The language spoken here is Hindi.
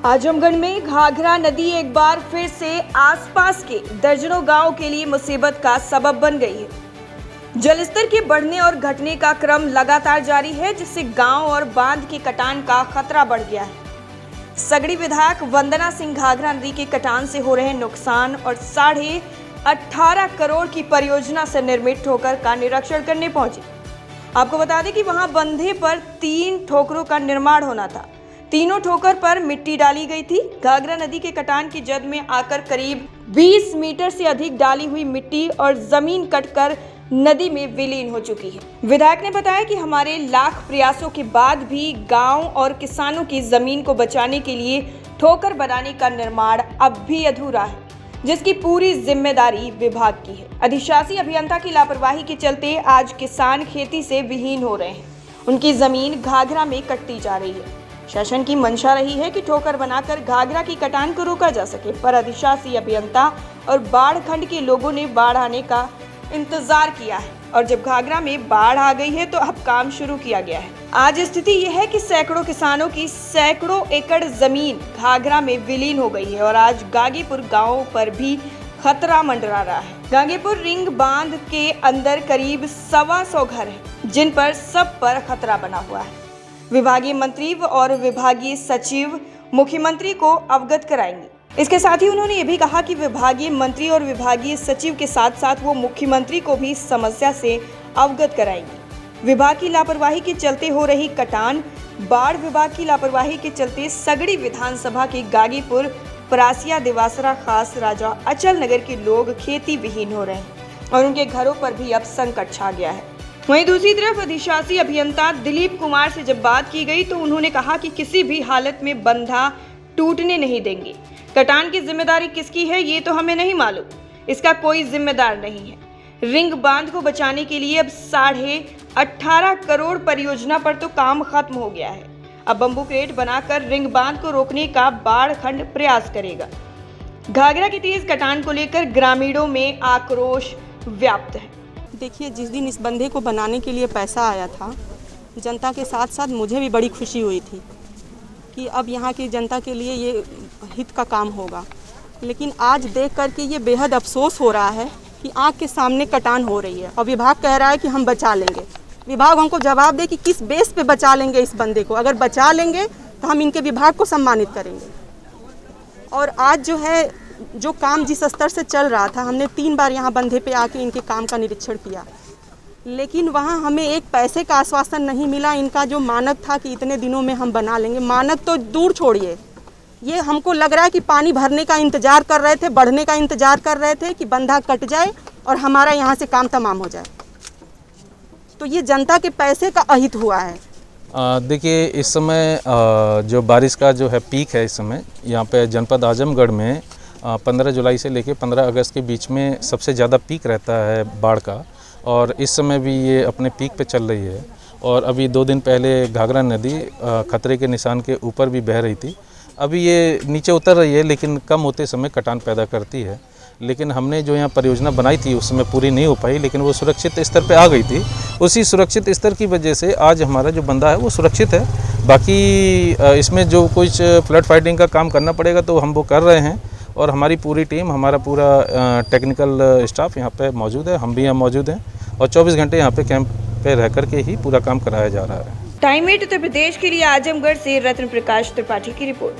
आजमगढ़ में घाघरा नदी एक बार फिर से आसपास के दर्जनों गांवों के लिए मुसीबत का सबब बन गई है। जलस्तर के बढ़ने और घटने का क्रम लगातार जारी है, जिससे गांव और बांध के कटान का खतरा बढ़ गया है। सगड़ी विधायक वंदना सिंह घाघरा नदी के कटान से हो रहे नुकसान और 18.5 करोड़ की परियोजना से निर्मित ठोकर का निरीक्षण करने पहुंची। आपको बता दें कि वहां बंधे पर 3 ठोकरों का निर्माण होना था। तीनों ठोकर पर मिट्टी डाली गई थी। घाघरा नदी के कटान की जद में आकर करीब 20 मीटर से अधिक डाली हुई मिट्टी और जमीन कटकर नदी में विलीन हो चुकी है। विधायक ने बताया कि हमारे लाख प्रयासों के बाद भी गांव और किसानों की जमीन को बचाने के लिए ठोकर बनाने का निर्माण अब भी अधूरा है, जिसकी पूरी जिम्मेदारी विभाग की है। अधिशासी अभियंता की लापरवाही के चलते आज किसान खेती से विहीन हो रहे हैं। उनकी जमीन घाघरा में कटती जा रही है। शासन की मंशा रही है कि ठोकर बनाकर घाघरा की कटान को रोका जा सके, पर अधिशासी अभियंता और बाढ़ खंड के लोगों ने बाढ़ आने का इंतजार किया है और जब घाघरा में बाढ़ आ गई है तो अब काम शुरू किया गया है। आज स्थिति यह है कि सैकड़ों किसानों की सैकड़ों एकड़ जमीन घाघरा में विलीन हो गई है और आज गागीपुर गांव पर भी खतरा मंडरा रहा है। गागीपुर रिंग बांध के अंदर करीब 125 घर हैं, जिन पर सब पर खतरा बना हुआ है। विभागीय मंत्री और विभागीय सचिव मुख्यमंत्री को अवगत कराएंगे। इसके साथ ही उन्होंने ये भी कहा कि विभागीय मंत्री और विभागीय सचिव के साथ साथ वो मुख्यमंत्री को भी समस्या से अवगत कराएंगे। विभाग की लापरवाही के चलते हो रही कटान, बाढ़ विभाग की लापरवाही के चलते सगड़ी विधानसभा के गागीपुर, परासिया, देवासरा, खास, राजा अचल नगर के लोग खेती विहीन हो रहे हैं और उनके घरों पर भी अब संकट छा गया है। वहीं दूसरी तरफ अधिशासी अभियंता दिलीप कुमार से जब बात की गई तो उन्होंने कहा कि किसी भी हालत में बंधा टूटने नहीं देंगे। कटान की जिम्मेदारी किसकी है ये तो हमें नहीं मालूम, इसका कोई जिम्मेदार नहीं है। रिंग बांध को बचाने के लिए अब 18.5 करोड़ परियोजना पर तो काम खत्म हो गया है। अब बम्बू क्रेट बनाकर रिंग बांध को रोकने का बाढ़ खंड प्रयास करेगा। घाघरा की तेज कटान को लेकर ग्रामीणों में आक्रोश व्याप्त है। देखिए, जिस दिन इस बंधे को बनाने के लिए पैसा आया था, जनता के साथ साथ मुझे भी बड़ी खुशी हुई थी कि अब यहाँ की जनता के लिए ये हित का काम होगा। लेकिन आज देख कर के ये बेहद अफसोस हो रहा है कि आँख के सामने कटान हो रही है और विभाग कह रहा है कि हम बचा लेंगे। विभाग हमको जवाब दे कि किस बेस पे बचा लेंगे इस बंधे को। अगर बचा लेंगे तो हम इनके विभाग को सम्मानित करेंगे। और आज जो है, जो काम जिस स्तर से चल रहा था, हमने 3 बार यहाँ बंधे पे आके इनके काम का निरीक्षण किया, लेकिन वहाँ हमें एक पैसे का आश्वासन नहीं मिला। इनका जो मानक था कि इतने दिनों में हम बना लेंगे, मानक तो दूर छोड़िए, ये हमको लग रहा है कि पानी भरने का इंतजार कर रहे थे, बढ़ने का इंतजार कर रहे थे कि बंधा कट जाए और हमारा यहाँ से काम तमाम हो जाए। तो ये जनता के पैसे का अहित हुआ है। देखिए, इस समय जो बारिश का जो है पीक है, इस समय यहाँ पे जनपद आजमगढ़ में 15 जुलाई से लेकर 15 अगस्त के बीच में सबसे ज़्यादा पीक रहता है बाढ़ का, और इस समय भी ये अपने पीक पे चल रही है। और अभी 2 दिन पहले घाघरा नदी खतरे के निशान के ऊपर भी बह रही थी। अभी ये नीचे उतर रही है, लेकिन कम होते समय कटान पैदा करती है। लेकिन हमने जो यहाँ परियोजना बनाई थी उस समय पूरी नहीं हो पाई, लेकिन वो सुरक्षित स्तर पे आ गई थी। उसी सुरक्षित स्तर की वजह से आज हमारा जो बंधा है वो सुरक्षित है। बाकी इसमें जो कुछ फ्लड फाइटिंग का काम करना पड़ेगा तो हम वो कर रहे हैं, और हमारी पूरी टीम, हमारा पूरा टेक्निकल स्टाफ यहाँ पे मौजूद है। हम भी यहाँ मौजूद हैं और 24 घंटे यहाँ पे कैंप पे रह कर के ही पूरा काम कराया जा रहा है। टाइम 8 उत्तर प्रदेश के लिए आजमगढ़ से रत्न प्रकाश त्रिपाठी की रिपोर्ट।